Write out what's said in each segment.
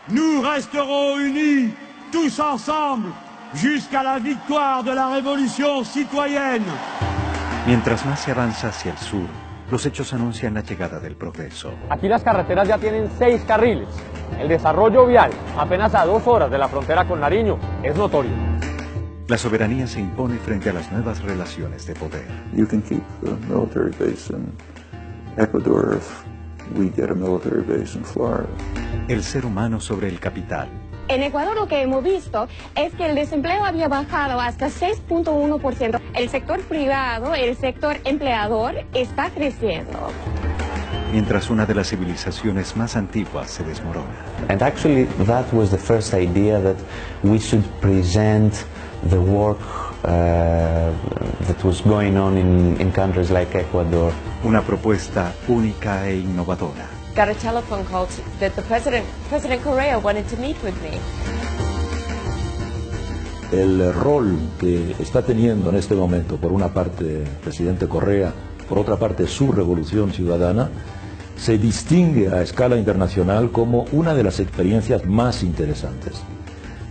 Nous resterons unis, tous ensemble, jusqu'à la victoire de la révolution citoyenne. Mientras más se avanza hacia el sur, los hechos anuncian la llegada del progreso. Aquí las carreteras ya tienen 6 carriles. El desarrollo vial, apenas a 2 horas de la frontera con Nariño, es notorio. La soberanía se impone frente a las nuevas relaciones de poder. You can keep the military base in Ecuador if we get a military base in Florida. El ser humano sobre el capital. En Ecuador lo que hemos visto es que el desempleo había bajado hasta 6.1%. El sector privado, el sector empleador está creciendo. Mientras una de las civilizaciones más antiguas se desmorona. And actually that was the first idea, that we should present the work that was going on in countries like Ecuador. Una propuesta única e innovadora. Got a telephone call that President Correa wanted to meet with me. El rol que está teniendo en este momento, por una parte, el presidente Correa, por otra parte, su revolución ciudadana, se distingue a escala internacional como una de las experiencias más interesantes,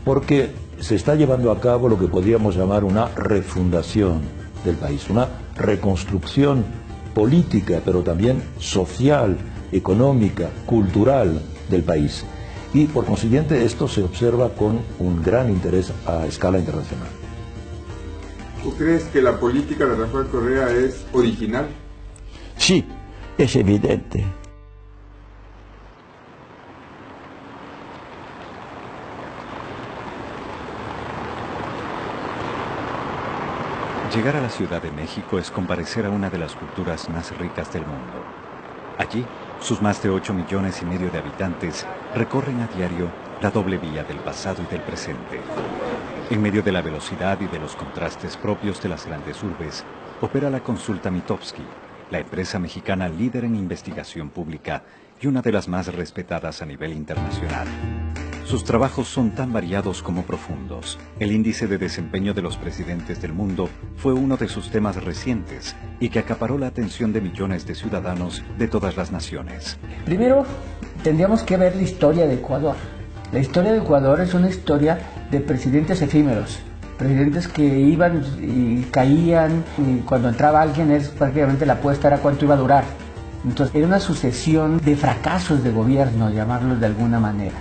porque se está llevando a cabo lo que podríamos llamar una refundación del país, una reconstrucción política, pero también social, económica, cultural del país. Y por consiguiente esto se observa con un gran interés a escala internacional. ¿Tú crees que la política de Rafael Correa es original? Sí, es evidente. Llegar a la Ciudad de México es comparecer a una de las culturas más ricas del mundo. Allí, sus más de 8,5 millones de habitantes recorren a diario la doble vía del pasado y del presente. En medio de la velocidad y de los contrastes propios de las grandes urbes, opera la Consulta Mitofsky, la empresa mexicana líder en investigación pública y una de las más respetadas a nivel internacional. Sus trabajos son tan variados como profundos. El índice de desempeño de los presidentes del mundo fue uno de sus temas recientes y que acaparó la atención de millones de ciudadanos de todas las naciones. Primero, tendríamos que ver la historia de Ecuador. La historia de Ecuador es una historia de presidentes efímeros, presidentes que iban y caían, y cuando entraba alguien prácticamente la apuesta era cuánto iba a durar. Entonces era una sucesión de fracasos de gobierno, llamarlos de alguna manera.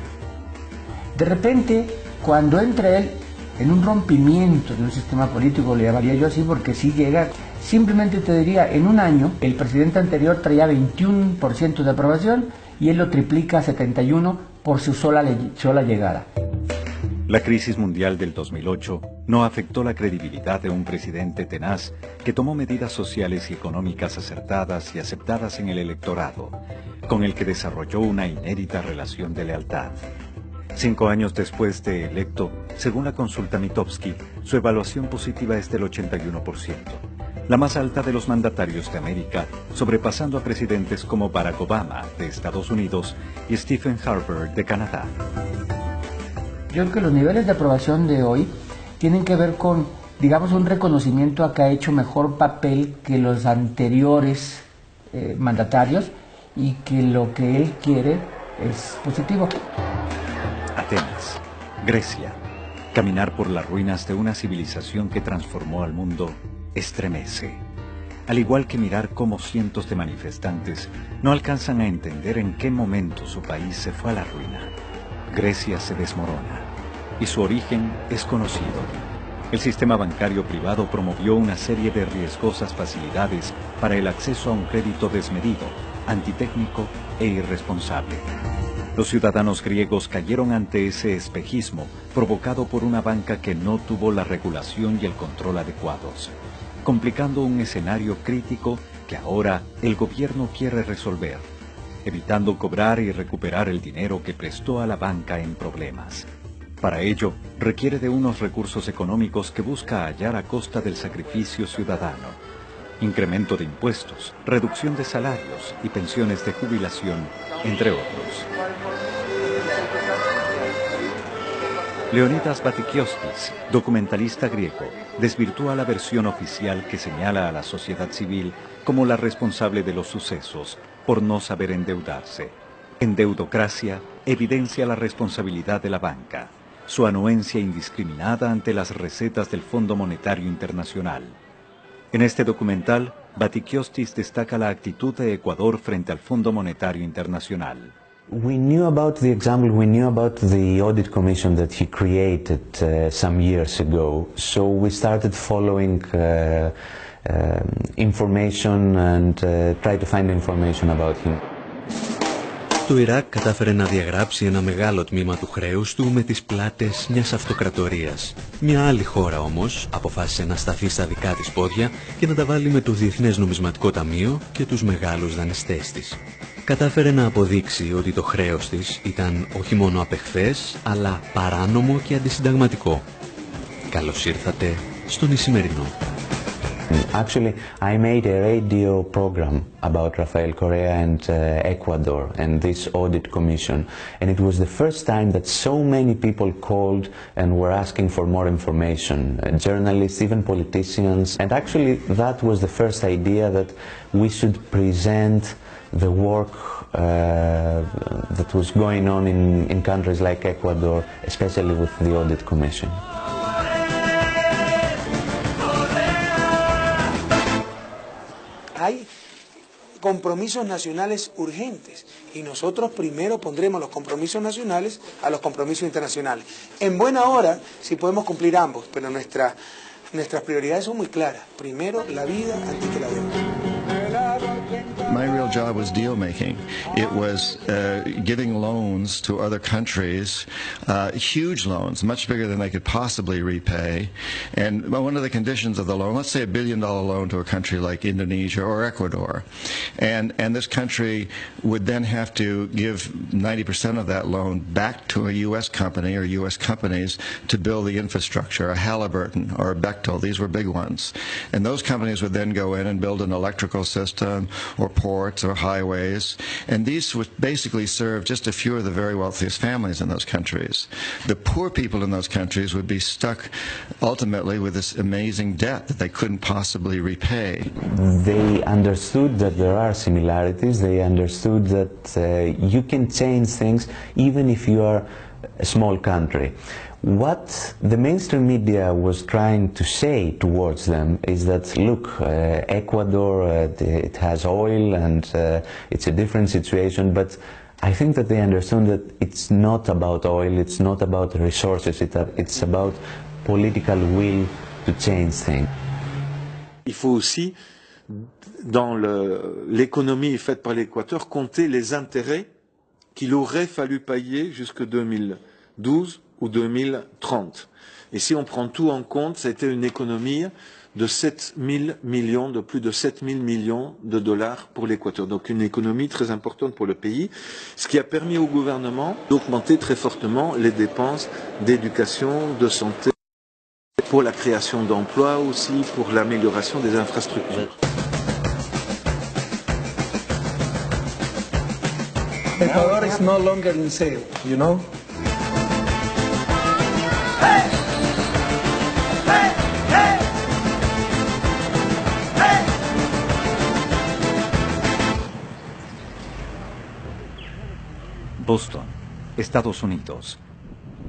De repente, cuando entra él en un rompimiento de un sistema político, le llamaría yo así porque sí llega, simplemente te diría, en un año el presidente anterior traía 21% de aprobación y él lo triplica a 71% por su sola llegada. La crisis mundial del 2008 no afectó la credibilidad de un presidente tenaz que tomó medidas sociales y económicas acertadas y aceptadas en el electorado, con el que desarrolló una inédita relación de lealtad. 5 años después de electo, según la Consulta Mitofsky, su evaluación positiva es del 81%, la más alta de los mandatarios de América, sobrepasando a presidentes como Barack Obama de Estados Unidos y Stephen Harper de Canadá. Yo creo que los niveles de aprobación de hoy tienen que ver con, digamos, un reconocimiento a que ha hecho mejor papel que los anteriores mandatarios y que lo que él quiere es positivo. Atenas, Grecia. Caminar por las ruinas de una civilización que transformó al mundo estremece. Al igual que mirar cómo cientos de manifestantes no alcanzan a entender en qué momento su país se fue a la ruina. Grecia se desmorona y su origen es conocido. El sistema bancario privado promovió una serie de riesgosas facilidades para el acceso a un crédito desmedido, antitécnico e irresponsable. Los ciudadanos griegos cayeron ante ese espejismo provocado por una banca que no tuvo la regulación y el control adecuados, complicando un escenario crítico que ahora el gobierno quiere resolver, evitando cobrar y recuperar el dinero que prestó a la banca en problemas. Para ello, requiere de unos recursos económicos que busca hallar a costa del sacrificio ciudadano, incremento de impuestos, reducción de salarios y pensiones de jubilación, entre otros. Leonidas Batikioskis, documentalista griego, desvirtúa la versión oficial que señala a la sociedad civil como la responsable de los sucesos por no saber endeudarse. Endeudocracia evidencia la responsabilidad de la banca, su anuencia indiscriminada ante las recetas del Fondo Monetario Internacional. En este documental, Vatikiostis destaca la actitud de Ecuador frente al Fondo Monetario Internacional. We knew about the example, we knew about the audit commission that he created some years ago, so we started following information and try to find information about him. Το Ιράκ κατάφερε να διαγράψει ένα μεγάλο τμήμα του χρέους του με τις πλάτες μιας αυτοκρατορίας. Μια άλλη χώρα όμως αποφάσισε να σταθεί στα δικά της πόδια και να τα βάλει με το Διεθνές Νομισματικό Ταμείο και τους μεγάλους δανειστές της. Κατάφερε να αποδείξει ότι το χρέος της ήταν όχι μόνο απεχθές, αλλά παράνομο και αντισυνταγματικό. Καλώς ήρθατε στον Ισημερινό. Actually, I made a radio program about Rafael Correa and Ecuador and this audit commission, and it was the first time that so many people called and were asking for more information, journalists, even politicians, and actually that was the first idea that we should present the work that was going on in countries like Ecuador, especially with the audit commission. Hay compromisos nacionales urgentes y nosotros primero pondremos los compromisos nacionales a los compromisos internacionales. En buena hora, si podemos cumplir ambos, pero nuestras prioridades son muy claras. Primero la vida antes que la deuda. My real job was deal making. It was giving loans to other countries, huge loans, much bigger than they could possibly repay. And one of the conditions of the loan, let's say $1 billion loan to a country like Indonesia or Ecuador, and this country would then have to give 90% of that loan back to a U.S. company or U.S. companies to build the infrastructure, a Halliburton or a Bechtel. These were big ones. And those companies would then go in and build an electrical system or ports or highways, and these would basically serve just a few of the very wealthiest families in those countries. The poor people in those countries would be stuck ultimately with this amazing debt that they couldn't possibly repay. They understood that there are similarities, they understood that you can change things even if you are a small country. What the mainstream media was trying to say towards them is that, look, Ecuador, it has oil and it's a different situation, but I think that they understood that it's not about oil, it's not about resources, it's about political will to change things. Il faut aussi, dans l'économie faite par l'Équateur, compter les intérêts qu'il aurait fallu payer jusque 2012 ou 2030. Et si on prend tout en compte, c'était une économie de 7 000 millions, de plus de 7 000 millions de dollars pour l'Équateur. Donc une économie très importante pour le pays, ce qui a permis au gouvernement d'augmenter très fortement les dépenses d'éducation, de santé, pour la création d'emplois aussi, pour l'amélioration des infrastructures. Ecuador is no longer in sale, you know? Boston, Estados Unidos.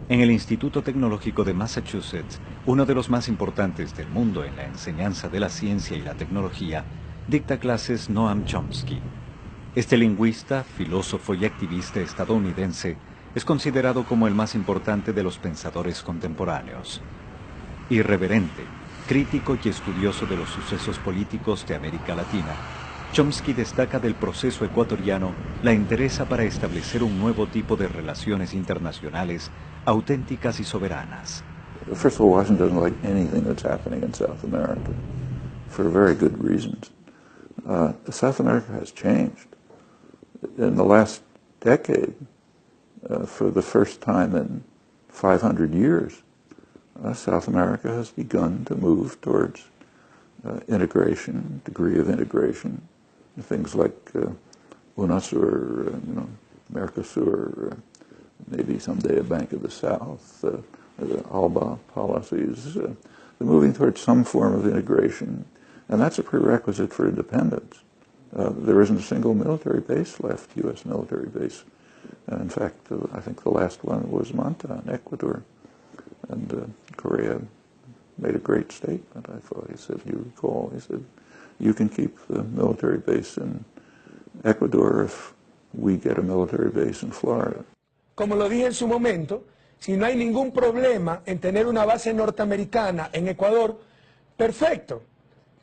En el Instituto Tecnológico de Massachusetts, uno de los más importantes del mundo en la enseñanza de la ciencia y la tecnología, dicta clases Noam Chomsky. Este lingüista, filósofo y activista estadounidense es considerado como el más importante de los pensadores contemporáneos. Irreverente, crítico y estudioso de los sucesos políticos de América Latina, Chomsky destaca del proceso ecuatoriano la interesa para establecer un nuevo tipo de relaciones internacionales auténticas y soberanas. First of all, Washington doesn't like anything that's happening in South America, for very good reasons. South America has changed. In the last decade, for the first time in 500 years, South America has begun to move towards integration, degree of integration. Things like UNASUR, Mercosur, maybe someday a Bank of the South, the ALBA policies. They're moving towards some form of integration, and that's a prerequisite for independence. There isn't a single military base left, U.S. military base, And in fact, I think the last one was Manta in Ecuador. And Correa made a great statement, I thought. He said, you recall, he said, you can keep the military base in Ecuador if we get a military base in Florida. Como lo dije en su momento, si no hay ningún problema en tener una base norteamericana en Ecuador, perfecto.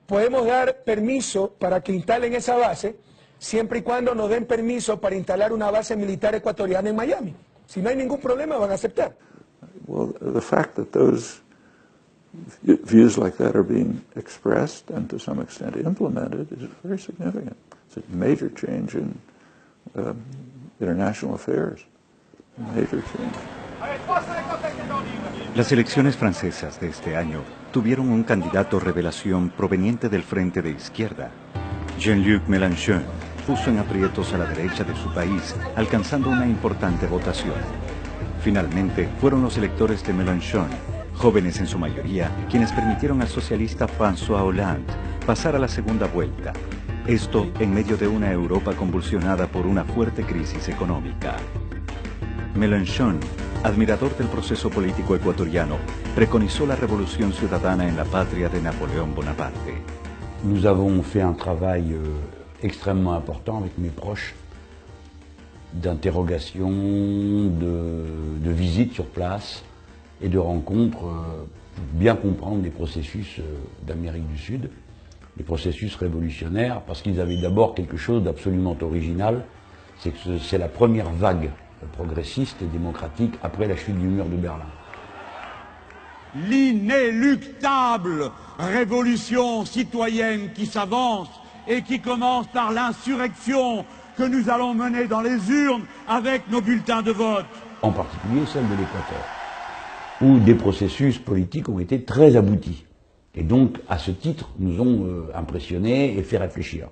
Podemos dar permiso para que instalen esa base, siempre y cuando nos den permiso para instalar una base militar ecuatoriana en Miami. Si no hay ningún problema, van a aceptar. Well, the fact that those views like that are being expressed and to some extent implemented is very significant. It's a major change in international affairs. Major change. Las elecciones francesas de este año tuvieron un candidato revelación proveniente del frente de izquierda. Jean-Luc Mélenchon puso en aprietos a la derecha de su país, alcanzando una importante votación. Finalmente, fueron los electores de Mélenchon, jóvenes en su mayoría, quienes permitieron al socialista François Hollande pasar a la segunda vuelta. Esto en medio de una Europa convulsionada por una fuerte crisis económica. Mélenchon, admirador del proceso político ecuatoriano, preconizó la revolución ciudadana en la patria de Napoleón Bonaparte. Nous avons fait un travail extrêmement important avec mes proches, d'interrogation, de visites sur place et de rencontres pour bien comprendre les processus d'Amérique du Sud, les processus révolutionnaires, parce qu'ils avaient d'abord quelque chose d'absolument original, c'est que c'est la première vague progressiste et démocratique après la chute du mur de Berlin. L'inéluctable révolution citoyenne qui s'avance et qui commence par l'insurrection que nous allons mener dans les urnes avec nos bulletins de vote. En particulier celle de l'Équateur, où des processus politiques ont été très aboutis. Et donc, à ce titre, nous ont impressionnés et fait réfléchir.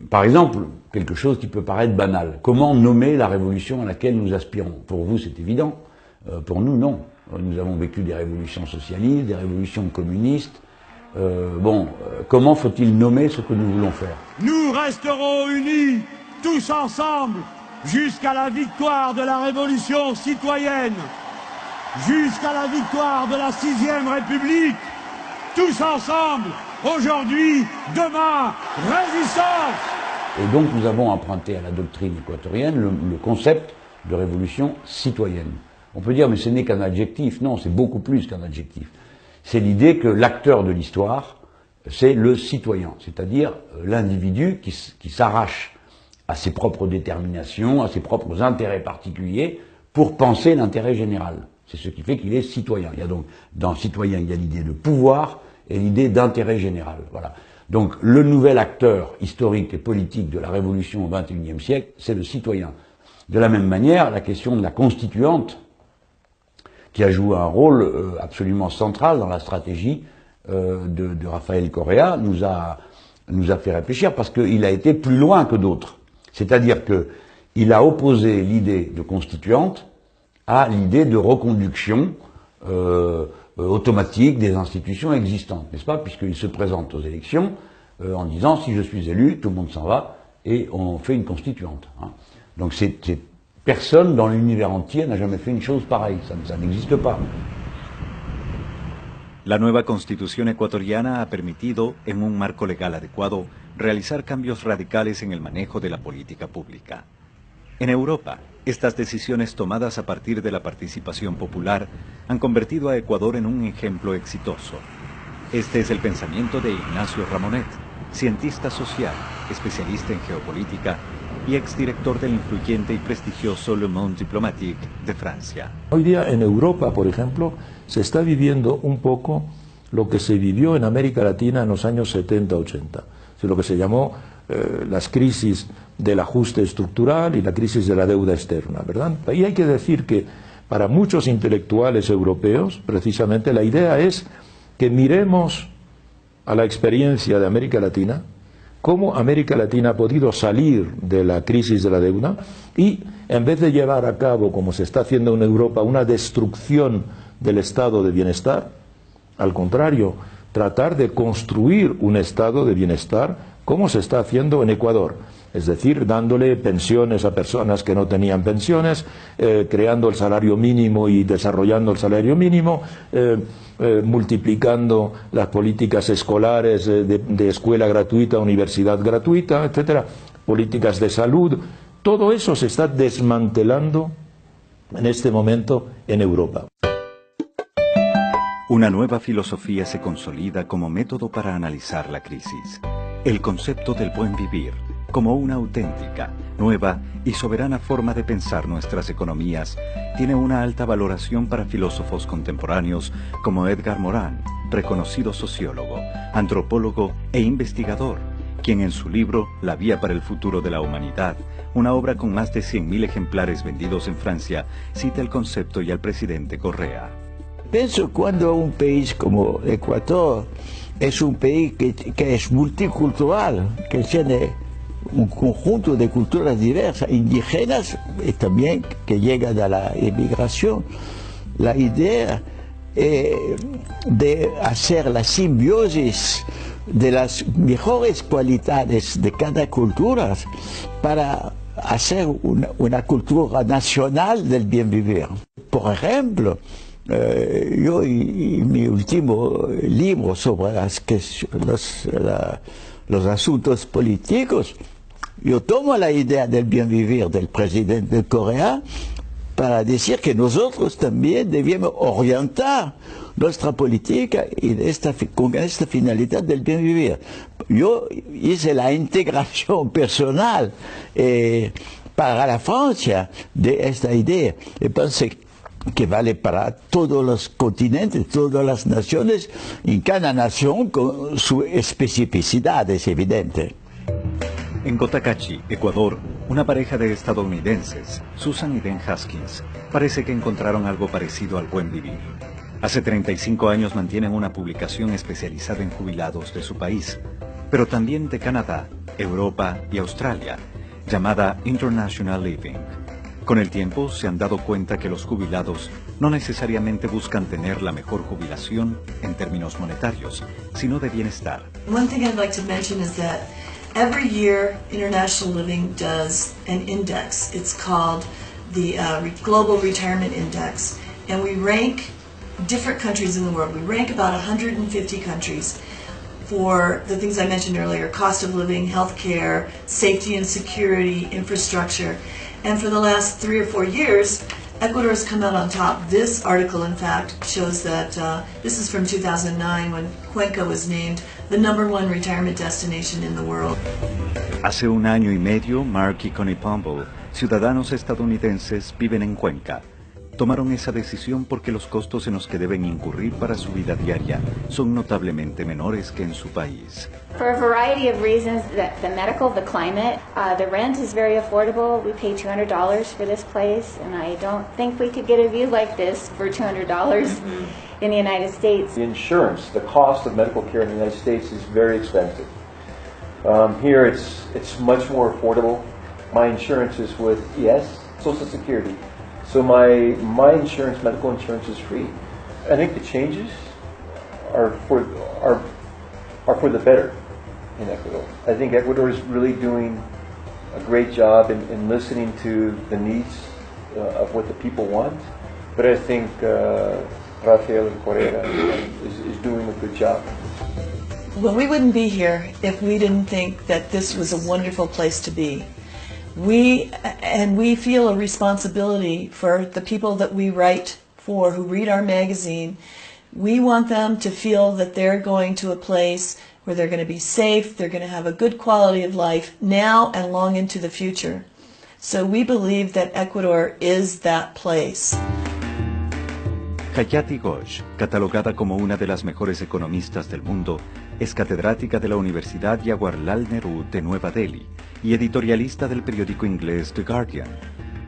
Par exemple, quelque chose qui peut paraître banal. Comment nommer la révolution à laquelle nous aspirons? Pour vous, c'est évident. Pour nous, non. Nous avons vécu des révolutions socialistes, des révolutions communistes. Comment faut-il nommer ce que nous voulons faire? Nous resterons unis, tous ensemble, jusqu'à la victoire de la révolution citoyenne, jusqu'à la victoire de la 6e République, tous ensemble, aujourd'hui, demain, résistance! Et donc nous avons emprunté à la doctrine équatorienne le concept de révolution citoyenne. On peut dire, mais ce n'est qu'un adjectif. Non, c'est beaucoup plus qu'un adjectif. C'est l'idée que l'acteur de l'histoire, c'est le citoyen, c'est-à-dire l'individu qui s'arrache à ses propres déterminations, à ses propres intérêts particuliers, pour penser l'intérêt général. C'est ce qui fait qu'il est citoyen. Il y a donc, dans citoyen, il y a l'idée de pouvoir et l'idée d'intérêt général. Voilà. Donc, le nouvel acteur historique et politique de la révolution au XXIe siècle, c'est le citoyen. De la même manière, la question de la constituante, qui a joué un rôle absolument central dans la stratégie de Rafael Correa, nous a fait réfléchir parce qu'il a été plus loin que d'autres. C'est-à-dire qu'il a opposé l'idée de constituante à l'idée de reconduction automatique des institutions existantes, n'est-ce pas? Puisqu'il se présente aux élections en disant si je suis élu, tout le monde s'en va et on fait une constituante. Hein. Donc personne dans l'univers entier n'a jamais fait une chose pareille, ça n'existe pas. La nueva constitución ecuatoriana ha permitido, en un marco legal adecuado, realizar cambios radicales en el manejo de la política pública. En Europa, estas decisiones tomadas a partir de la participación popular han convertido a Ecuador en un ejemplo exitoso. Este es el pensamiento de Ignacio Ramonet, cientista social, especialista en geopolítica y exdirector del influyente y prestigioso Le Monde Diplomatique de Francia. Hoy día en Europa, por ejemplo, se está viviendo un poco lo que se vivió en América Latina en los años 70-80, lo que se llamó las crisis del ajuste estructural y la crisis de la deuda externa, ¿verdad? Y hay que decir que para muchos intelectuales europeos, precisamente, la idea es que miremos a la experiencia de América Latina, cómo América Latina ha podido salir de la crisis de la deuda y en vez de llevar a cabo, como se está haciendo en Europa, una destrucción del estado de bienestar, al contrario, tratar de construir un estado de bienestar como se está haciendo en Ecuador. es decir, dándole pensiones a personas que no tenían pensiones, creando el salario mínimo y desarrollando el salario mínimo, multiplicando las políticas escolares de escuela gratuita, universidad gratuita, etcétera, políticas de salud. Todo eso se está desmantelando en este momento en Europa. Una nueva filosofía se consolida como método para analizar la crisis. El concepto del buen vivir, como una auténtica, nueva y soberana forma de pensar nuestras economías, tiene una alta valoración para filósofos contemporáneos como Edgar Morin, reconocido sociólogo, antropólogo e investigador, quien en su libro La vía para el futuro de la humanidad, una obra con más de 100.000 ejemplares vendidos en Francia, cita el concepto y al presidente Correa. Pienso cuando un país como Ecuador es un país que es multicultural, que tiene un conjunto de culturas diversas, indígenas y también que llega de la inmigración. La idea de hacer la simbiosis de las mejores cualidades de cada cultura para hacer una cultura nacional del bien vivir. Por ejemplo, yo y mi último libro sobre los asuntos políticos, yo tomo la idea del bien vivir del presidente de Corea para decir que nosotros también debemos orientar nuestra política con esta finalidad del bien vivir. Yo hice la integración personal para la Francia de esta idea y pensé que vale para todos los continentes, todas las naciones, y cada nación con sus especificidades, evidente. En Cotacachi, Ecuador, una pareja de estadounidenses, Susan y Ben Haskins, parece que encontraron algo parecido al buen vivir. Hace 35 años mantienen una publicación especializada en jubilados de su país, pero también de Canadá, Europa y Australia, llamada International Living. Con el tiempo se han dado cuenta que los jubilados no necesariamente buscan tener la mejor jubilación en términos monetarios, sino de bienestar. One thing I'd like to mention is that every year International Living does an index. It's called the Global Retirement Index, and we rank different countries in the world. We rank about 150 countries for the things I mentioned earlier: cost of living, healthcare, safety and security, infrastructure. And for the last 3 or 4 years, Ecuador has come out on top. This article, in fact, shows that this is from 2009 when Cuenca was named the #1 retirement destination in the world. Hace un año y medio, Mark y Connie Pumble, ciudadanos estadounidenses, viven en Cuenca. Tomaron esa decisión porque los costos en los que deben incurrir para su vida diaria son notablemente menores que en su país. For a variety of reasons, the medical, the climate, the rent is very affordable. We pay $200 for this place, and I don't think we could get a view like this for $200 in the United States. The insurance, the cost of medical care in the United States is very expensive. Here it's much more affordable. My insurance is with Social Security. So my insurance, medical insurance, is free. I think the changes are for the better in Ecuador. I think Ecuador is really doing a great job in listening to the needs of what the people want. But I think Rafael Correa is doing a good job. Well, we wouldn't be here if we didn't think that this was a wonderful place to be. We feel a responsibility for the people that we write for, who read our magazine. We want them to feel that they're going to a place where they're going to be safe, they're going to have a good quality of life now and long into the future. So we believe that Ecuador is that place. Hayati Ghosh, catalogada como una de las mejores economistas del mundo, es catedrática de la Universidad Jawaharlal Nehru de Nueva Delhi y editorialista del periódico inglés The Guardian.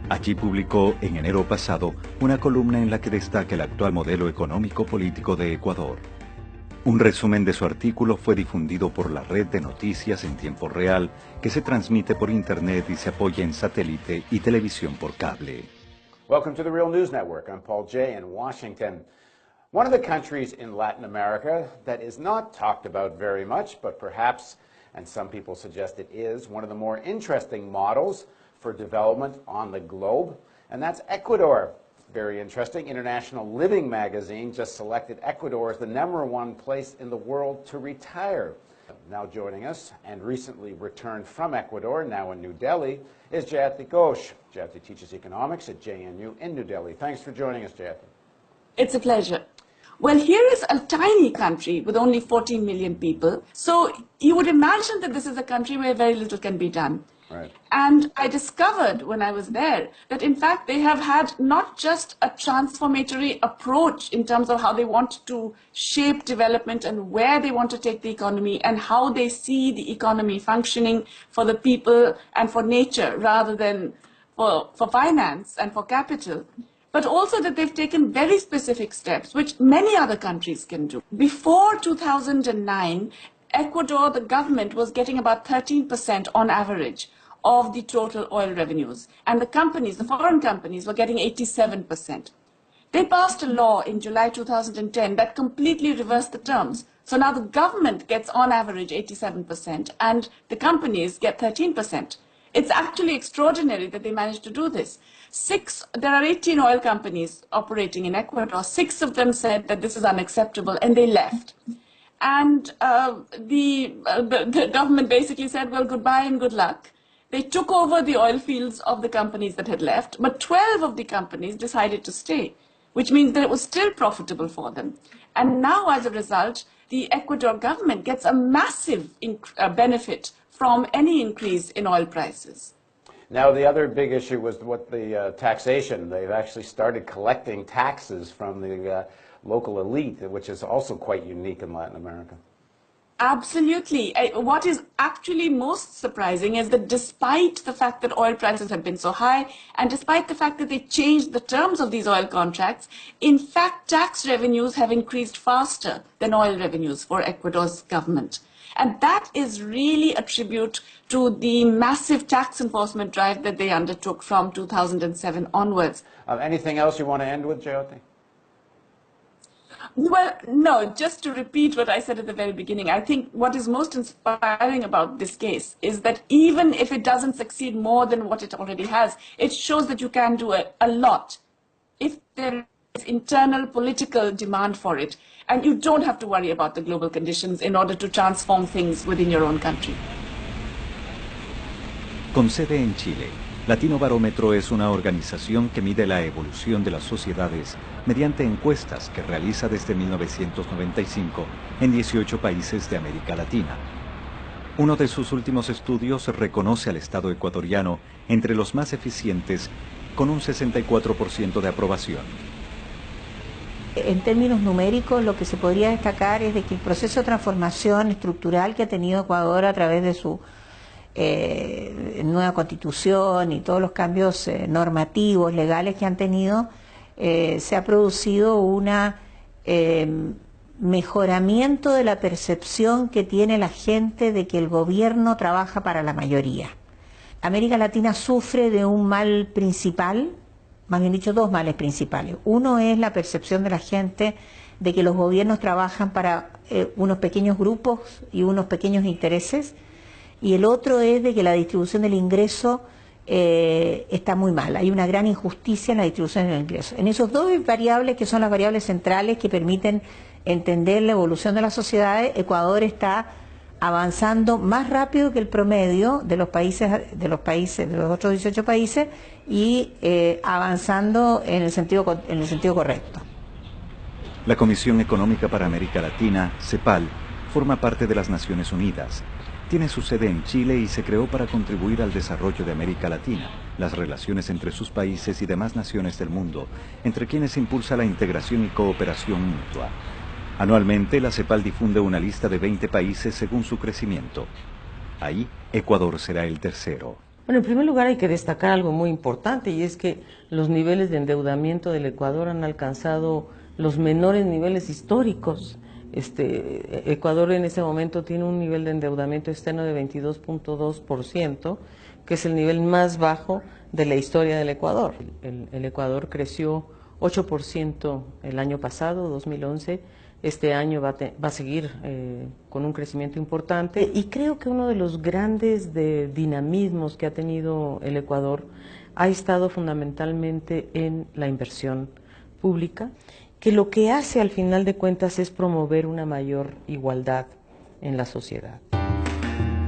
Allí publicó en enero pasado una columna en la que destaca el actual modelo económico-político de Ecuador. Un resumen de su artículo fue difundido por la red de noticias en tiempo real que se transmite por internet y se apoya en satélite y televisión por cable. Welcome to the Real News Network. I'm Paul Jay in Washington. One of the countries in Latin America that is not talked about very much, but perhaps and some people suggest it is, one of the more interesting models for development on the globe, and that's Ecuador. Very interesting. International Living magazine just selected Ecuador as the #1 place in the world to retire. Now joining us, and recently returned from Ecuador, now in New Delhi, is Jayati Ghosh. Jayati teaches economics at JNU in New Delhi. Thanks for joining us, Jayati. It's a pleasure. Well, here is a tiny country with only 14 million people. So you would imagine that this is a country where very little can be done. Right. And I discovered when I was there that in fact they have had not just a transformatory approach in terms of how they want to shape development and where they want to take the economy and how they see the economy functioning for the people and for nature rather than for finance and for capital, but also that they've taken very specific steps which many other countries can do. Before 2009, Ecuador, the government was getting about 13% on average of the total oil revenues. And the companies, the foreign companies, were getting 87%. They passed a law in July 2010 that completely reversed the terms. So now the government gets on average 87% and the companies get 13%. It's actually extraordinary that they managed to do this. There are 18 oil companies operating in Ecuador. 6 of them said that this is unacceptable and they left. And the government basically said, well, goodbye and good luck. They took over the oil fields of the companies that had left, but 12 of the companies decided to stay, which means that it was still profitable for them. And now, as a result, the Ecuador government gets a massive benefit from any increase in oil prices. Now, the other big issue was what the taxation. They've actually started collecting taxes from the local elite, which is also quite unique in Latin America. Absolutely. What is actually most surprising is that despite the fact that oil prices have been so high, and despite the fact that they changed the terms of these oil contracts, in fact, tax revenues have increased faster than oil revenues for Ecuador's government. And that is really a tribute to the massive tax enforcement drive that they undertook from 2007 onwards. Anything else you want to end with, Jayati? Well, no, just to repeat what I said at the very beginning, I think what is most inspiring about this case is that even if it doesn't succeed more than what it already has, it shows that you can do a lot if there is internal political demand for it. And you don't have to worry about the global conditions in order to transform things within your own country. Con sede en Chile, Latino Barómetro es una organización que mide la evolución de las sociedades mediante encuestas que realiza desde 1995 en 18 países de América Latina. Uno de sus últimos estudios reconoce al Estado ecuatoriano entre los más eficientes con un 64% de aprobación. En términos numéricos, lo que se podría destacar es de que el proceso de transformación estructural que ha tenido Ecuador a través de su nueva constitución y todos los cambios normativos, legales que han tenido, se ha producido un mejoramiento de la percepción que tiene la gente de que el gobierno trabaja para la mayoría. América Latina sufre de un mal principal, más bien dicho, 2 males principales. Uno es la percepción de la gente de que los gobiernos trabajan para unos pequeños grupos y unos pequeños intereses, y el otro es de que la distribución del ingreso está muy mal. Hay una gran injusticia en la distribución del ingreso. En esos 2 variables, que son las variables centrales que permiten entender la evolución de las sociedades, Ecuador está avanzando más rápido que el promedio de los otros 18 países y avanzando en el sentido correcto. La Comisión Económica para América Latina, CEPAL, forma parte de las Naciones Unidas. Tiene su sede en Chile y se creó para contribuir al desarrollo de América Latina, las relaciones entre sus países y demás naciones del mundo, entre quienes impulsa la integración y cooperación mutua. Anualmente, la CEPAL difunde una lista de 20 países según su crecimiento. Ahí, Ecuador será el tercero. Bueno, en primer lugar hay que destacar algo muy importante, y es que los niveles de endeudamiento del Ecuador han alcanzado los menores niveles históricos. Ecuador en ese momento tiene un nivel de endeudamiento externo de 22.2%, que es el nivel más bajo de la historia del Ecuador. El Ecuador creció 8% el año pasado, 2011, este año va a seguir con un crecimiento importante, y creo que uno de los grandes dinamismos que ha tenido el Ecuador ha estado fundamentalmente en la inversión pública, que lo que hace al final de cuentas es promover una mayor igualdad en la sociedad.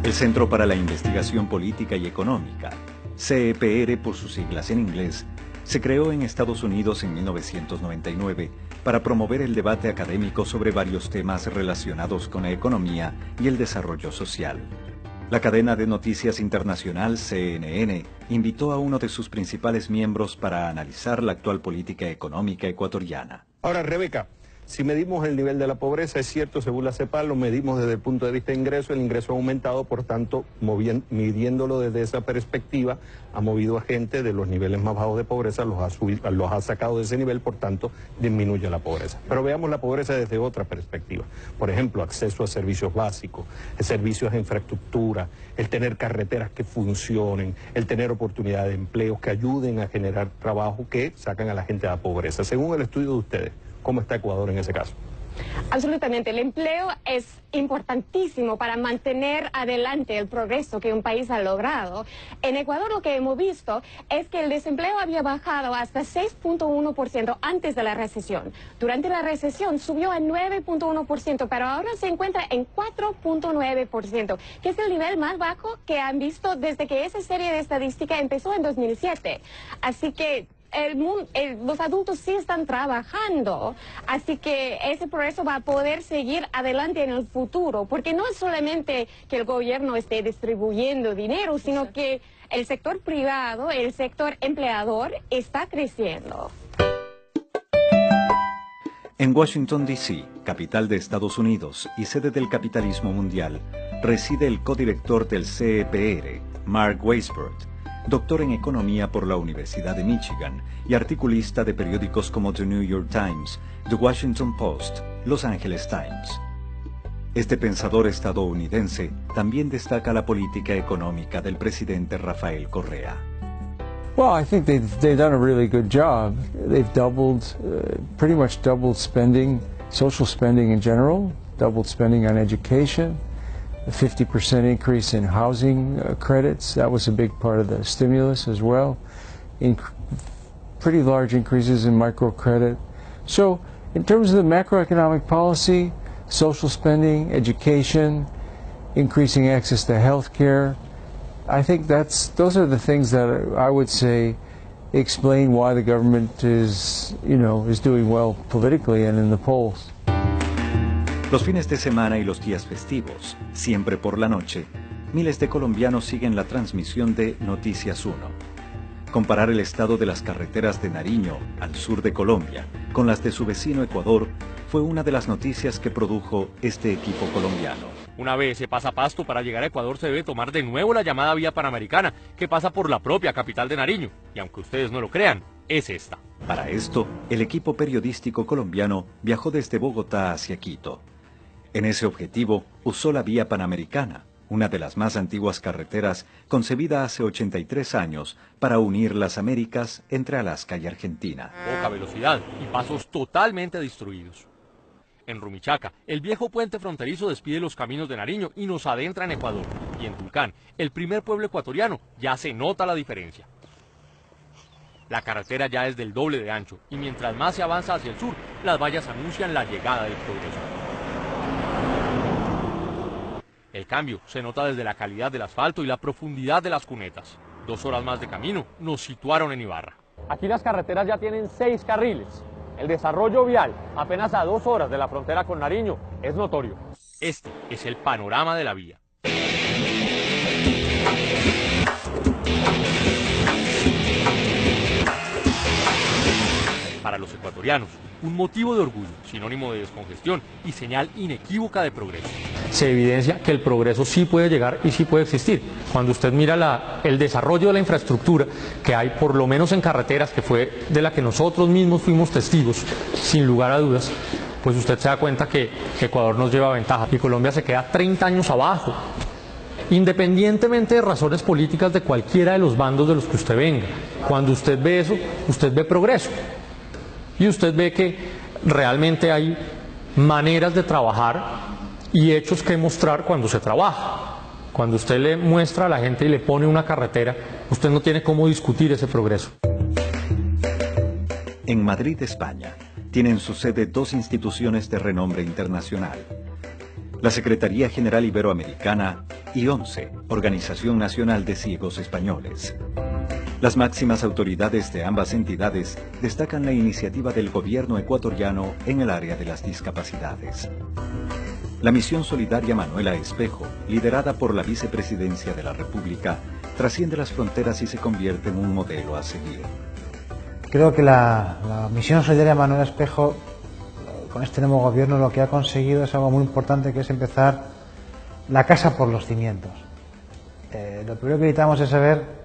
El Centro para la Investigación Política y Económica, CEPR por sus siglas en inglés, se creó en Estados Unidos en 1999 para promover el debate académico sobre varios temas relacionados con la economía y el desarrollo social. La cadena de noticias internacional CNN invitó a uno de sus principales miembros para analizar la actual política económica ecuatoriana. Ahora, Rebeca, si medimos el nivel de la pobreza, es cierto, según la CEPAL, lo medimos desde el punto de vista de ingreso, el ingreso ha aumentado, por tanto, midiéndolo desde esa perspectiva, ha movido a gente de los niveles más bajos de pobreza, los ha sacado de ese nivel, por tanto, disminuye la pobreza. Pero veamos la pobreza desde otra perspectiva. Por ejemplo, acceso a servicios básicos, servicios de infraestructura, el tener carreteras que funcionen, el tener oportunidades de empleo que ayuden a generar trabajo que sacan a la gente de la pobreza. Según el estudio de ustedes, ¿cómo está Ecuador en ese caso? Absolutamente, el empleo es importantísimo para mantener adelante el progreso que un país ha logrado. En Ecuador lo que hemos visto es que el desempleo había bajado hasta 6.1% antes de la recesión. Durante la recesión subió a 9.1%, pero ahora se encuentra en 4.9%, que es el nivel más bajo que han visto desde que esa serie de estadística empezó en 2007. Así que los adultos sí están trabajando, así que ese progreso va a poder seguir adelante en el futuro, porque no es solamente que el gobierno esté distribuyendo dinero, sino que el sector privado, el sector empleador está creciendo. En Washington, D.C., capital de Estados Unidos y sede del capitalismo mundial, reside el codirector del CEPR, Mark Weisbord, doctor en economía por la Universidad de Michigan y articulista de periódicos como The New York Times, The Washington Post, Los Angeles Times. Este pensador estadounidense también destaca la política económica del presidente Rafael Correa. Well, I think they've done a really good job. They've pretty much doubled spending, social spending in general, doubled spending on education, a 50% increase in housing credits. That was a big part of the stimulus as well. Pretty large increases in microcredit. So in terms of the macroeconomic policy, social spending, education, increasing access to health care, I think those are the things that I would say explain why the government is doing well politically and in the polls. Los fines de semana y los días festivos, siempre por la noche, miles de colombianos siguen la transmisión de Noticias 1. Comparar el estado de las carreteras de Nariño, al sur de Colombia, con las de su vecino Ecuador, fue una de las noticias que produjo este equipo colombiano. Una vez se pasa Pasto, para llegar a Ecuador se debe tomar de nuevo la llamada vía panamericana, que pasa por la propia capital de Nariño, y aunque ustedes no lo crean, es esta. Para esto, el equipo periodístico colombiano viajó desde Bogotá hacia Quito. En ese objetivo, usó la vía panamericana, una de las más antiguas carreteras concebida hace 83 años para unir las Américas entre Alaska y Argentina. Poca velocidad y pasos totalmente destruidos. En Rumichaca, el viejo puente fronterizo despide los caminos de Nariño y nos adentra en Ecuador. Y en Tulcán, el primer pueblo ecuatoriano, ya se nota la diferencia. La carretera ya es del doble de ancho y mientras más se avanza hacia el sur, las vallas anuncian la llegada del progreso. El cambio se nota desde la calidad del asfalto y la profundidad de las cunetas. 2 horas más de camino nos situaron en Ibarra. Aquí las carreteras ya tienen 6 carriles. El desarrollo vial, apenas a 2 horas de la frontera con Nariño, es notorio. Este es el panorama de la vía. Para los ecuatorianos, un motivo de orgullo, sinónimo de descongestión y señal inequívoca de progreso. Se evidencia que el progreso sí puede llegar y sí puede existir. Cuando usted mira el desarrollo de la infraestructura que hay, por lo menos en carreteras, que fue de la que nosotros mismos fuimos testigos, sin lugar a dudas, pues usted se da cuenta que Ecuador nos lleva ventaja y Colombia se queda 30 años abajo, independientemente de razones políticas de cualquiera de los bandos de los que usted venga. Cuando usted ve eso, usted ve progreso. Y usted ve que realmente hay maneras de trabajar y hechos que mostrar cuando se trabaja. Cuando usted le muestra a la gente y le pone una carretera, usted no tiene cómo discutir ese progreso. En Madrid, España, tienen su sede dos instituciones de renombre internacional: la Secretaría General Iberoamericana y ONCE, Organización Nacional de Ciegos Españoles. Las máximas autoridades de ambas entidades destacan la iniciativa del gobierno ecuatoriano en el área de las discapacidades. La misión solidaria Manuela Espejo, liderada por la Vicepresidencia de la República, trasciende las fronteras y se convierte en un modelo a seguir. Creo que la misión solidaria Manuela Espejo, con este nuevo gobierno, lo que ha conseguido es algo muy importante, que es empezar la casa por los cimientos. Lo primero que necesitamos es saber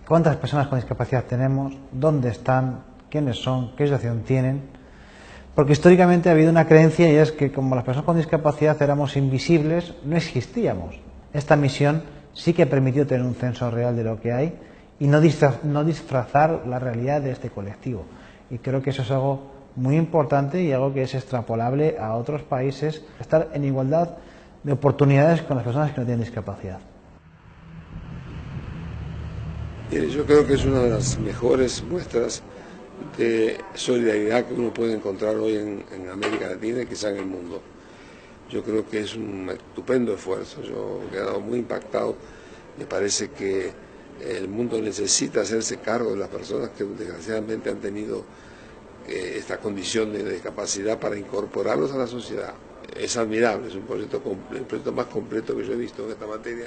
cuántas personas con discapacidad tenemos, dónde están, quiénes son, qué situación tienen. Porque históricamente ha habido una creencia, y es que como las personas con discapacidad éramos invisibles, no existíamos. Esta misión sí que ha permitido tener un censo real de lo que hay y no disfrazar la realidad de este colectivo. Y creo que eso es algo muy importante y algo que es extrapolable a otros países, estar en igualdad de oportunidades con las personas que no tienen discapacidad. Yo creo que es una de las mejores muestras de solidaridad que uno puede encontrar hoy en América Latina y quizá en el mundo. Yo creo que es un estupendo esfuerzo. Yo he quedado muy impactado. Me parece que el mundo necesita hacerse cargo de las personas que desgraciadamente han tenido esta condición de discapacidad para incorporarlos a la sociedad. Es admirable, es un proyecto el proyecto más completo que yo he visto en esta materia,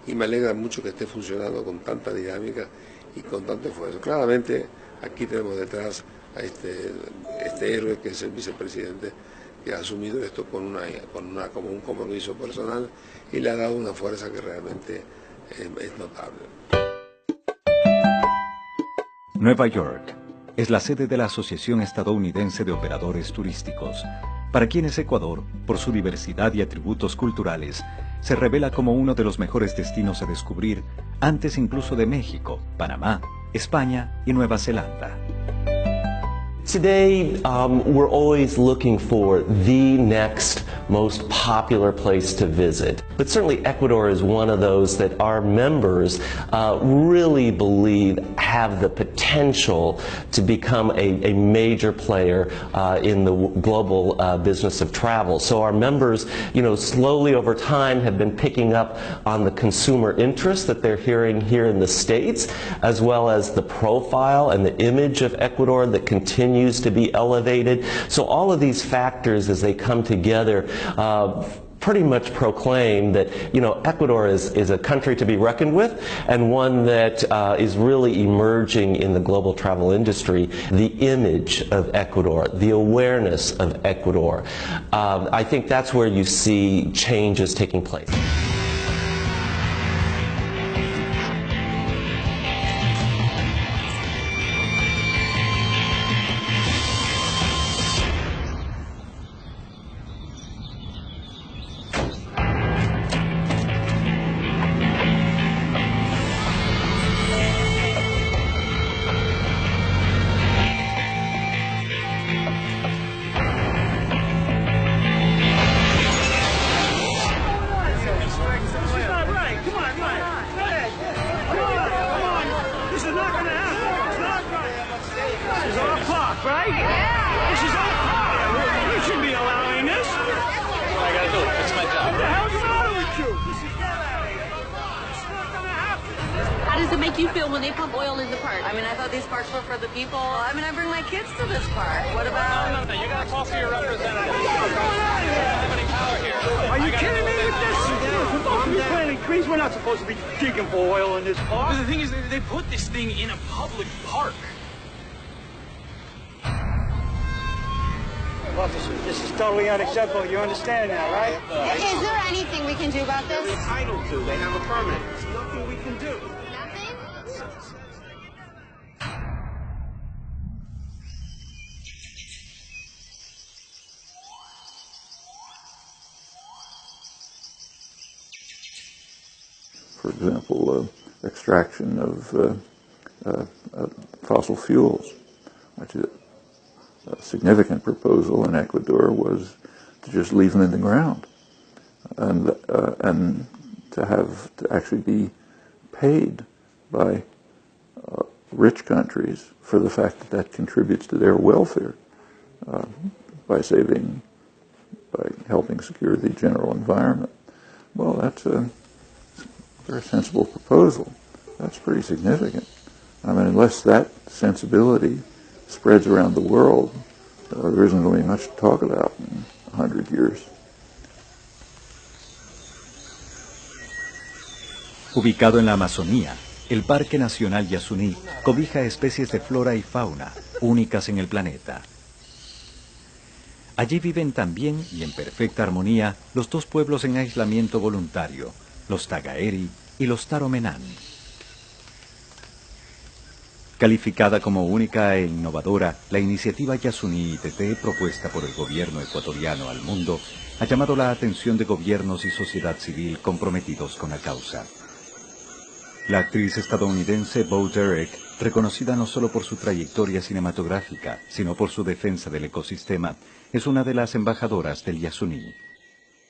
y me alegra mucho que esté funcionando con tanta dinámica y con tanto esfuerzo. Claramente aquí tenemos detrás a este héroe que es el vicepresidente, que ha asumido esto como un compromiso personal y le ha dado una fuerza que realmente es notable. Nueva York es la sede de la Asociación Estadounidense de Operadores Turísticos, para quienes Ecuador, por su diversidad y atributos culturales, se revela como uno de los mejores destinos a descubrir, antes incluso de México, Panamá, España y Nueva Zelanda. Today, we're always looking for the next most popular place to visit. But certainly Ecuador is one of those that our members really believe have the potential to become a major player in the global business of travel. So our members, slowly over time have been picking up on the consumer interest that they're hearing here in the States, as well as the profile and the image of Ecuador that continues to be elevated. So all of these factors, as they come together, pretty much proclaim that Ecuador is a country to be reckoned with, and one that is really emerging in the global travel industry. The image of Ecuador, the awareness of Ecuador, I think that's where you see changes taking place. How does it make you feel when they pump oil in the park? I mean, I thought these parks were for the people. I mean, I bring my kids to this park. What about... No, you gotta talk to your representative. What's going on here? I don't have any power here. Are you kidding me with this? We're supposed to be planting trees. We're not supposed to be digging for oil in this park. But the thing is, they put this thing in a public park. This is totally unacceptable. You understand now, right? Is there anything we can do about this? They're entitled to. They have a permit. There's nothing we can do. For example, extraction of fossil fuels, which significant proposal in Ecuador was to just leave them in the ground and to actually be paid by rich countries for the fact that that contributes to their welfare by helping secure the general environment. Well, that's a very sensible proposal. That's pretty significant. I mean, unless that sensibility spreads around the world, there isn't going to be much to talk about in 100 years. Ubicado en la Amazonía, el Parque Nacional Yasuní cobija especies de flora y fauna únicas en el planeta. Allí viven también, y en perfecta armonía, los dos pueblos en aislamiento voluntario, los Tagaeri y los Taromenán. Calificada como única e innovadora, la iniciativa Yasuní ITT, propuesta por el gobierno ecuatoriano al mundo, ha llamado la atención de gobiernos y sociedad civil comprometidos con la causa. La actriz estadounidense Bo Derek, reconocida no solo por su trayectoria cinematográfica, sino por su defensa del ecosistema, es una de las embajadoras del Yasuní.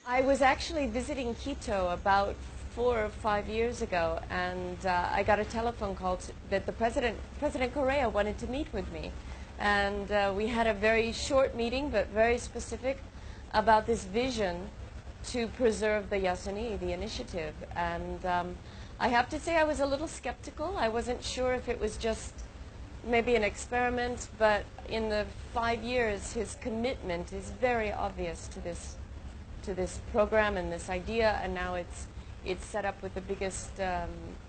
I was actually visiting Quito about 4 or 5 years ago, and I got a telephone call that the President Correa wanted to meet with me. And we had a very short meeting, but very specific, about this vision to preserve the Yasuní, the initiative. And I have to say I was a little skeptical. I wasn't sure if it was just maybe an experiment, but in the 5 years, his commitment is very obvious to this program and this idea, and now it's set up with the biggest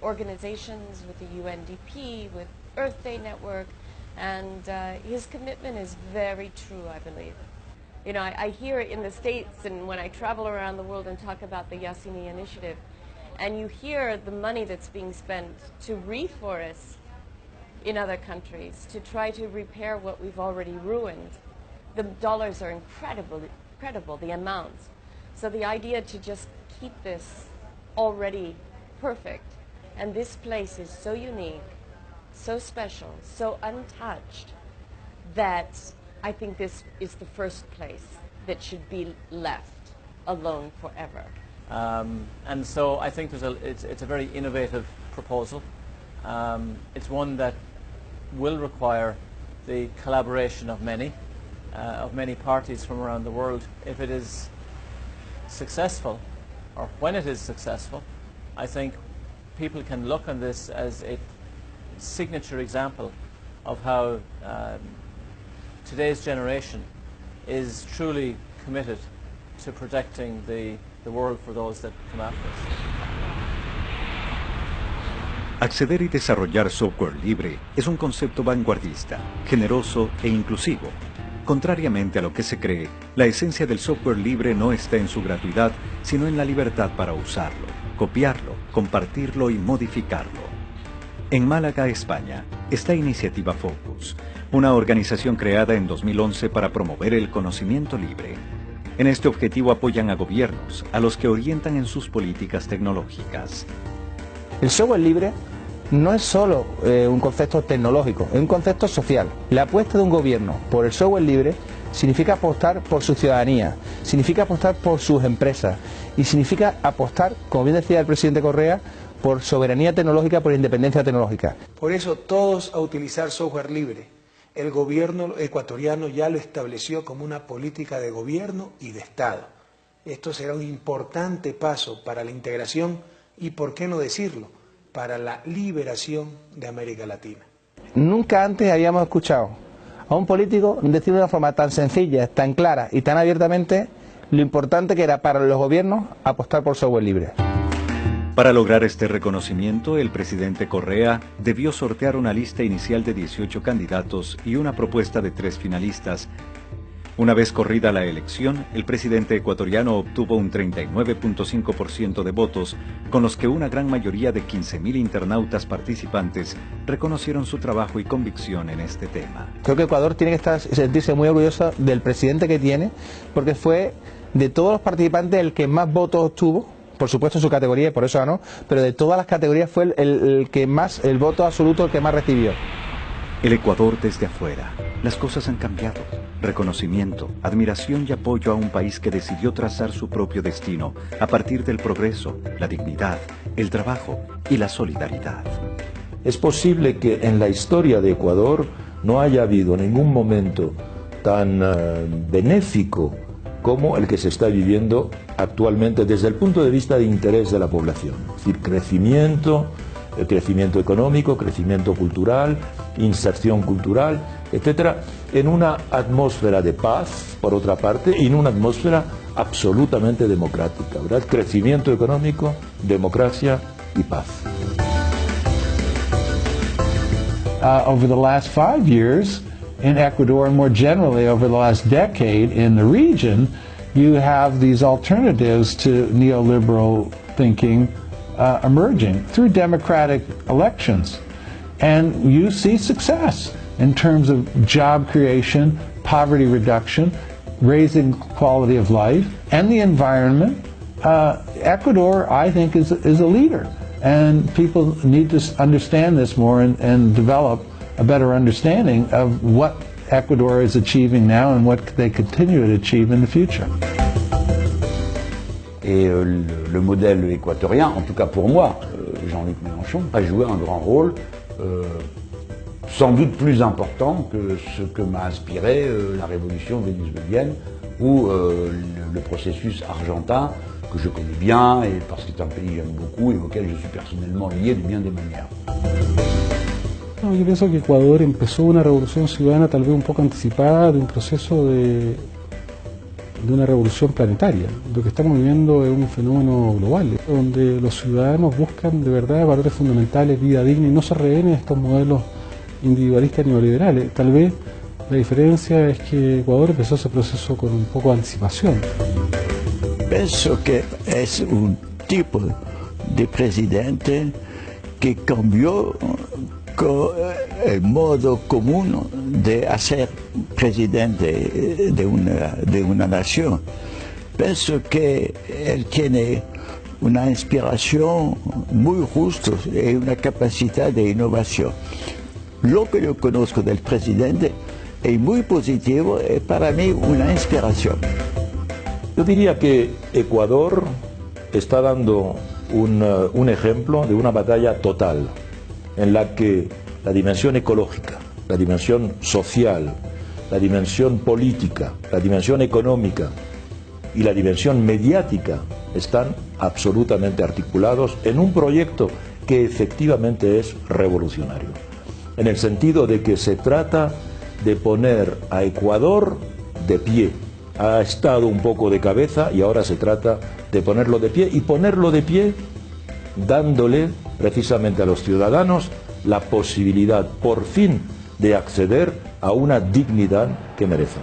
organizations, with the UNDP, with Earth Day Network, and his commitment is very true, I believe. You know, I hear in the States and when I travel around the world and talk about the Yasuní initiative, and you hear the money that's being spent to reforest in other countries, to try to repair what we've already ruined. The dollars are incredible, the amounts. So the idea to just keep this already perfect, and this place is so unique, so special, so untouched, that I think this is the first place that should be left alone forever. And so I think it's a very innovative proposal. It's one that will require the collaboration of many parties from around the world. If it is successful, or when it is successful, I think people can look on this as a signature example of how today's generation is truly committed to protecting the world for those that come after us. Acceder y desarrollar software libre es un concepto vanguardista, generoso e inclusivo. Contrariamente a lo que se cree, la esencia del software libre no está en su gratuidad, sino en la libertad para usarlo, copiarlo, compartirlo y modificarlo. En Málaga, España, está Iniciativa Focus, una organización creada en 2011 para promover el conocimiento libre. En este objetivo apoyan a gobiernos, a los que orientan en sus políticas tecnológicas. El software libre no es solo un concepto tecnológico, es un concepto social. La apuesta de un gobierno por el software libre significa apostar por su ciudadanía, significa apostar por sus empresas y significa apostar, como bien decía el presidente Correa, por soberanía tecnológica, por independencia tecnológica. Por eso todos a utilizar software libre. El gobierno ecuatoriano ya lo estableció como una política de gobierno y de Estado. Esto será un importante paso para la integración y, por qué no decirlo, para la liberación de América Latina. Nunca antes habíamos escuchado a un político decir de una forma tan sencilla, tan clara y tan abiertamente lo importante que era para los gobiernos apostar por software libre. Para lograr este reconocimiento, el presidente Correa debió sortear una lista inicial de 18 candidatos y una propuesta de 3 finalistas. Una vez corrida la elección, el presidente ecuatoriano obtuvo un 39.5% de votos, con los que una gran mayoría de 15.000 internautas participantes reconocieron su trabajo y convicción en este tema. Creo que Ecuador tiene que sentirse muy orgulloso del presidente que tiene, porque fue de todos los participantes el que más votos obtuvo, por supuesto en su categoría y por eso ganó, pero de todas las categorías fue el que más, el voto absoluto el que más recibió. El Ecuador desde afuera. Las cosas han cambiado. Reconocimiento, admiración y apoyo a un país que decidió trazar su propio destino a partir del progreso, la dignidad, el trabajo y la solidaridad. Es posible que en la historia de Ecuador no haya habido ningún momento tan benéfico como el que se está viviendo actualmente desde el punto de vista de interés de la población. Es decir, crecimiento económico, crecimiento cultural, inserción cultural, etcétera, en una atmósfera de paz, por otra parte, y en una atmósfera absolutamente democrática, ¿verdad? Crecimiento económico, democracia y paz. Over the last 5 years in Ecuador, and more generally over the last decade in the region, you have these alternatives to neoliberal thinking emerging through democratic elections. And you see success in terms of job creation, poverty reduction, raising quality of life, and the environment. Ecuador, I think, is a leader. And people need to understand this more and develop a better understanding of what Ecuador is achieving now and what they continue to achieve in the future. Et le modèle équatorien, en tout cas pour moi, Jean-Luc Mélenchon, a joué un grand rôle, sans doute plus important que ce que m'a inspiré la révolution vénézuélienne ou le processus argentin, que je connais bien, et parce que c'est un pays que j'aime beaucoup et auquel je suis personnellement lié de bien des manières. No, yo pienso que Ecuador empezó una revolución ciudadana tal vez un poco anticipada de un proceso de una revolución planetaria. Lo que estamos viviendo es un fenómeno global, donde los ciudadanos buscan de verdad valores fundamentales, vida digna, y no se rehén a estos modelos individualistas neoliberales. Tal vez la diferencia es que Ecuador empezó ese proceso con un poco de anticipación. Penso que es un tipo de presidente que cambió el modo común de hacer presidente de una nación. Pienso que él tiene una inspiración muy justa y una capacidad de innovación. Lo que yo conozco del presidente es muy positivo y para mí una inspiración. Yo diría que Ecuador está dando un ejemplo de una batalla total, en la que la dimensión ecológica, la dimensión social, la dimensión política, la dimensión económica y la dimensión mediática están absolutamente articulados en un proyecto que efectivamente es revolucionario, en el sentido de que se trata de poner a Ecuador de pie. Ha estado un poco de cabeza y ahora se trata de ponerlo de pie, y ponerlo de pie dándole precisamente a los ciudadanos la posibilidad por fin de acceder a una dignidad que merecen.